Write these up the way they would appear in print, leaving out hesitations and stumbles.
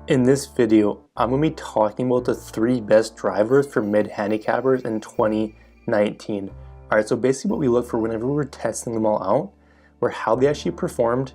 In this video, I'm going to be talking about the 3 best drivers for mid-handicappers in 2019. Alright, so basically what we look for whenever we're testing them all out were how they actually performed,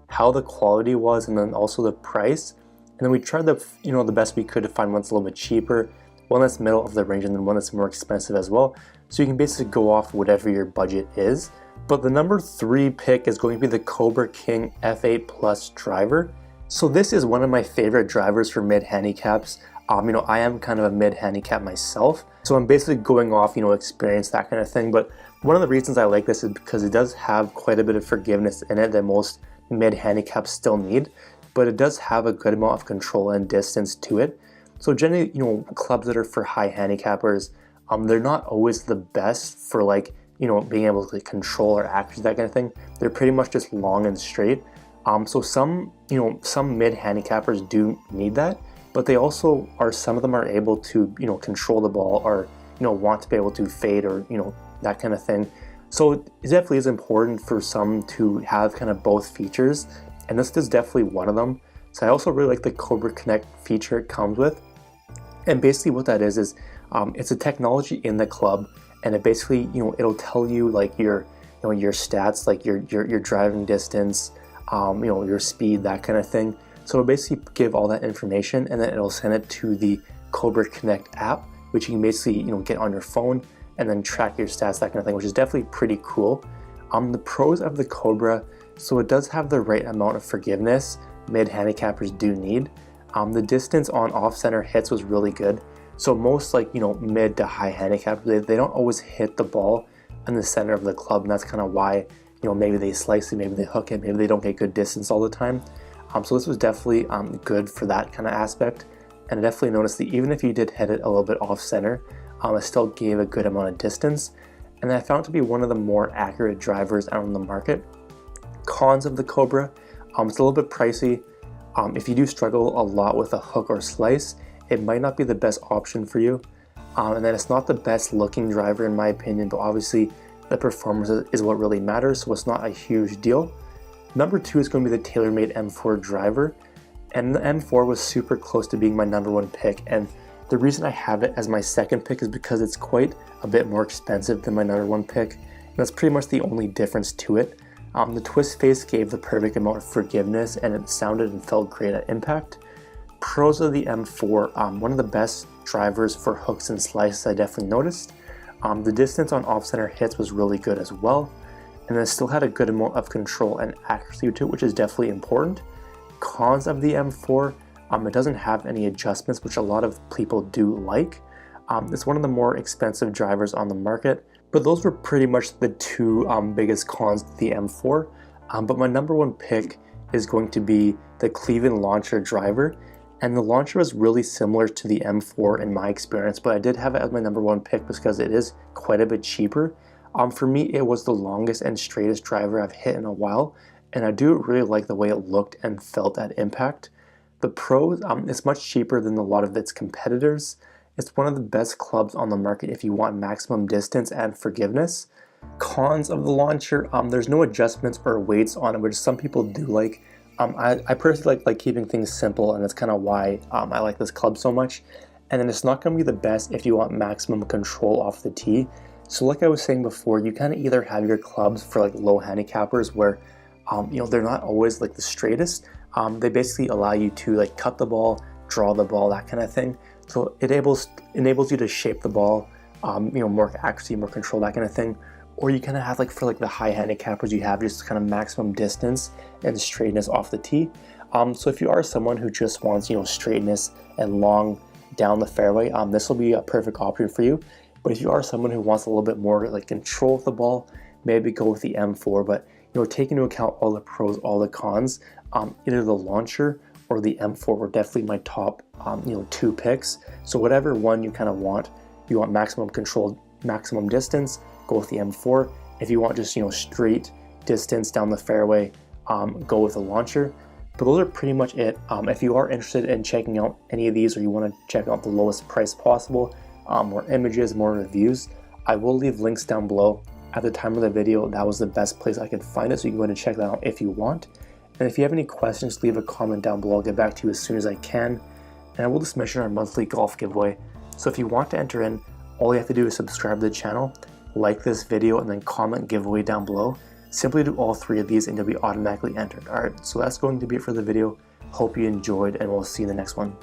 how the quality was, and then also the price. And then we tried the best we could to find one that's a little bit cheaper, one that's middle of the range, and then one that's more expensive as well. So you can basically go off whatever your budget is. But the number 3 pick is going to be the Cobra King FA Plus driver. So this is one of my favorite drivers for mid-handicaps. I am kind of a mid-handicap myself, so I'm basically going off, experience, that kind of thing. But one of the reasons I like this is because it does have quite a bit of forgiveness in it that most mid-handicaps still need, but it does have a good amount of control and distance to it. So generally, clubs that are for high handicappers, they're not always the best for being able to control or accuracy, that kind of thing. They're pretty much just long and straight. So some mid-handicappers do need that, but they also some of them are able to, control the ball or, want to be able to fade or, that kind of thing. So it definitely is important for some to have kind of both features, and this is definitely one of them. So I also really like the Cobra Connect feature it comes with. And basically what that is it's a technology in the club, and it basically, it'll tell you like your stats, like your driving distance, your speed, that kind of thing. So it'll basically give all that information, and then it'll send it to the Cobra Connect app, which you can basically get on your phone and then track your stats, that kind of thing, which is definitely pretty cool. The pros of the Cobra, so it does have the right amount of forgiveness mid-handicappers do need. The distance on off-center hits was really good. So most mid to high handicappers, they don't always hit the ball in the center of the club, and that's kind of why maybe they slice it, maybe they hook it, maybe they don't get good distance all the time. So this was definitely good for that kind of aspect. And I definitely noticed that even if you did hit it a little bit off center, it still gave a good amount of distance. And I found it to be one of the more accurate drivers out on the market. Cons of the Cobra, it's a little bit pricey. If you do struggle a lot with a hook or slice, it might not be the best option for you. And then it's not the best looking driver in my opinion, but obviously the performance is what really matters, so it's not a huge deal. Number 2 is going to be the TaylorMade M4 driver, and the M4 was super close to being my number 1 pick, and the reason I have it as my second pick is because it's quite a bit more expensive than my number 1 pick, and that's pretty much the only difference to it. The twist face gave the perfect amount of forgiveness, and it sounded and felt great at impact. Pros of the M4, one of the best drivers for hooks and slices I definitely noticed. The distance on off-center hits was really good as well, and it still had a good amount of control and accuracy to it, which is definitely important. Cons of the M4, it doesn't have any adjustments, which a lot of people do like. It's one of the more expensive drivers on the market, but those were pretty much the 2 biggest cons to the M4. But my number 1 pick is going to be the Cleveland Launcher driver. And the launcher was really similar to the M4 in my experience, but I did have it as my number 1 pick because it is quite a bit cheaper. For me, it was the longest and straightest driver I've hit in a while, and I do really like the way it looked and felt at impact. The pros, it's much cheaper than a lot of its competitors. It's one of the best clubs on the market if you want maximum distance and forgiveness. Cons of the launcher, there's no adjustments or weights on it, which some people do like. I personally like keeping things simple, and that's kind of why I like this club so much. And then it's not going to be the best if you want maximum control off the tee. So like I was saying before, you kind of either have your clubs for low handicappers where they're not always the straightest. They basically allow you to cut the ball, draw the ball, that kind of thing. So it enables you to shape the ball, more accuracy, more control, that kind of thing. Or you kind of have for the high handicappers, you have just kind of maximum distance and straightness off the tee. So if you are someone who just wants straightness and long down the fairway, this will be a perfect option for you. But if you are someone who wants a little bit more control of the ball, maybe go with the M4. But take into account all the pros, all the cons. Either the launcher or the M4 were definitely my top 2 picks. So whatever one you kind of want, you want maximum control, maximum distance, go with the M4. If you want just straight distance down the fairway, go with the launcher. But those are pretty much it. If you are interested in checking out any of these, or you want to check out the lowest price possible, more images, more reviews, I will leave links down below. At the time of the video, that was the best place I could find it, so you can go ahead and check that out if you want. And if you have any questions, leave a comment down below. I'll get back to you as soon as I can. And I will just mention our monthly golf giveaway. So if you want to enter in, all you have to do is subscribe to the channel, like this video, and then comment giveaway down below. Simply do all 3 of these and you'll be automatically entered. Alright, so that's going to be it for the video. Hope you enjoyed, and we'll see you in the next one.